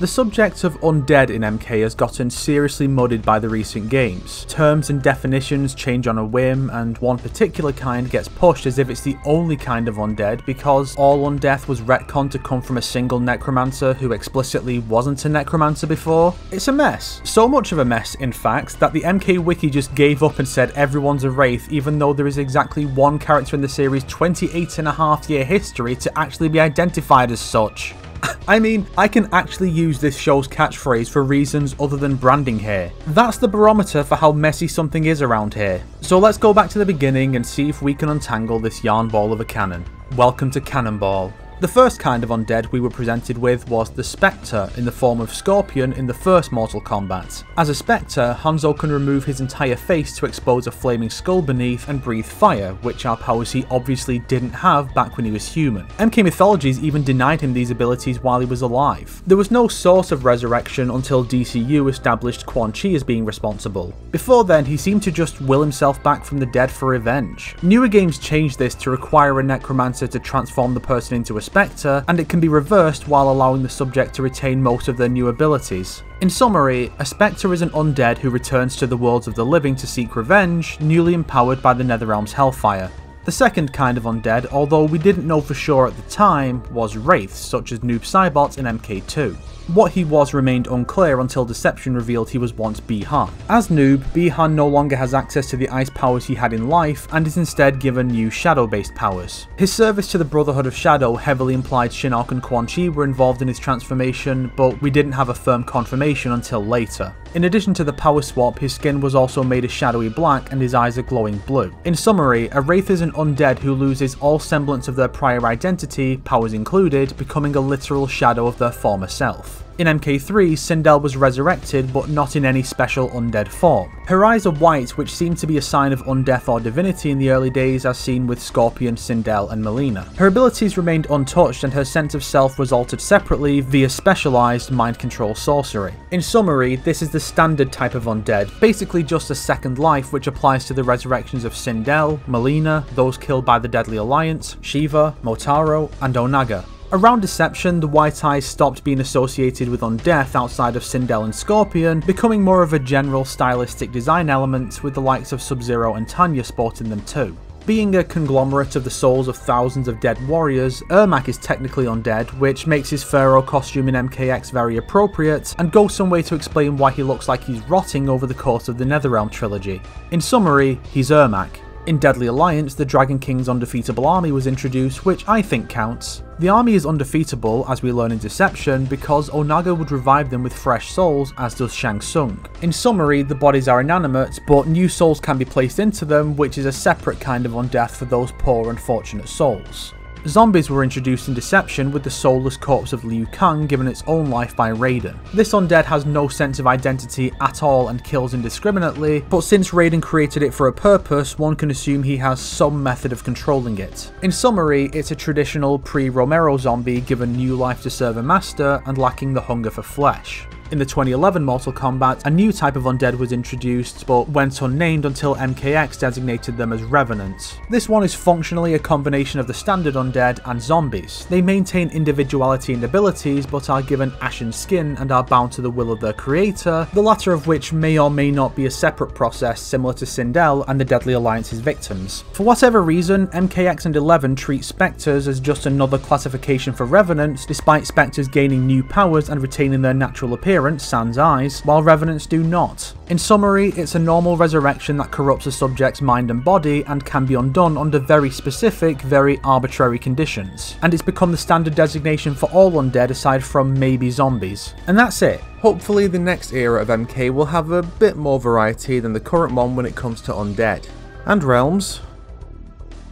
The subject of undead in MK has gotten seriously muddied by the recent games. Terms and definitions change on a whim, and one particular kind gets pushed as if it's the only kind of undead because all undeath was retconned to come from a single necromancer who explicitly wasn't a necromancer before. It's a mess. So much of a mess, in fact, that the MK wiki just gave up and said everyone's a wraith, even though there is exactly one character in the series' 28.5-year history to actually be identified as such. I mean, I can actually use this show's catchphrase for reasons other than branding here. That's the barometer for how messy something is around here. So let's go back to the beginning and see if we can untangle this yarn ball of a canon. Welcome to Cannonball. The first kind of undead we were presented with was the Specter in the form of Scorpion in the first Mortal Kombat. As a Specter, Hanzo can remove his entire face to expose a flaming skull beneath and breathe fire, which are powers he obviously didn't have back when he was human. MK Mythologies even denied him these abilities while he was alive. There was no source of resurrection until DCU established Quan Chi as being responsible. Before then, he seemed to just will himself back from the dead for revenge. Newer games changed this to require a necromancer to transform the person into a Specter, and it can be reversed while allowing the subject to retain most of their new abilities. In summary, a Specter is an undead who returns to the worlds of the living to seek revenge, newly empowered by the Netherrealm's Hellfire. The second kind of undead, although we didn't know for sure at the time, was Wraiths, such as Noob Saibot in MK2. What he was remained unclear until Deception revealed he was once Bi-Han. As Noob, Bi-Han no longer has access to the ice powers he had in life and is instead given new shadow-based powers. His service to the Brotherhood of Shadow heavily implied Shinnok and Quan Chi were involved in his transformation, but we didn't have a firm confirmation until later. In addition to the power swap, his skin was also made a shadowy black and his eyes a glowing blue. In summary, a Wraith is an undead who loses all semblance of their prior identity, powers included, becoming a literal shadow of their former self. In MK3, Sindel was resurrected, but not in any special undead form. Her eyes are white, which seemed to be a sign of undeath or divinity in the early days, as seen with Scorpion, Sindel, and Melina. Her abilities remained untouched, and her sense of self was altered separately via specialised mind control sorcery. In summary, this is the standard type of undead, basically just a second life which applies to the resurrections of Sindel, Melina, those killed by the Deadly Alliance, Shiva, Motaro, and Onaga. Around Deception, the white eyes stopped being associated with undeath outside of Sindel and Scorpion, becoming more of a general stylistic design element, with the likes of Sub-Zero and Tanya sporting them too. Being a conglomerate of the souls of thousands of dead warriors, Ermac is technically undead, which makes his Pharaoh costume in MKX very appropriate, and goes some way to explain why he looks like he's rotting over the course of the Netherrealm trilogy. In summary, he's Ermac. In Deadly Alliance, the Dragon King's undefeatable army was introduced, which I think counts. The army is undefeatable, as we learn in Deception, because Onaga would revive them with fresh souls, as does Shang Tsung. In summary, the bodies are inanimate, but new souls can be placed into them, which is a separate kind of undeath for those poor unfortunate souls. Zombies were introduced in Deception, with the soulless corpse of Liu Kang given its own life by Raiden. This undead has no sense of identity at all and kills indiscriminately, but since Raiden created it for a purpose, one can assume he has some method of controlling it. In summary, it's a traditional pre-Romero zombie given new life to serve a master and lacking the hunger for flesh. In the 2011 Mortal Kombat, a new type of undead was introduced, but went unnamed until MKX designated them as Revenants. This one is functionally a combination of the standard undead and zombies. They maintain individuality and abilities, but are given ashen skin and are bound to the will of their creator, the latter of which may or may not be a separate process similar to Sindel and the Deadly Alliance's victims. For whatever reason, MKX and 11 treat Spectres as just another classification for Revenants, despite Spectres gaining new powers and retaining their natural appearance, sans eyes, while Revenants do not. In summary, it's a normal resurrection that corrupts a subject's mind and body and can be undone under very specific, very arbitrary conditions. And it's become the standard designation for all undead aside from maybe zombies. And that's it. Hopefully the next era of MK will have a bit more variety than the current one when it comes to undead. And realms.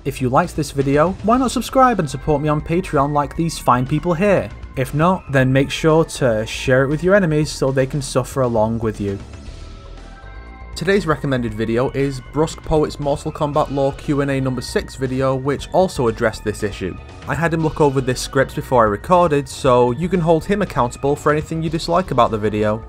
If you liked this video, why not subscribe and support me on Patreon like these fine people here? If not, then make sure to share it with your enemies so they can suffer along with you. Today's recommended video is Brusque Poet's Mortal Kombat Lore Q&A number 6 video, which also addressed this issue. I had him look over this script before I recorded, so you can hold him accountable for anything you dislike about the video.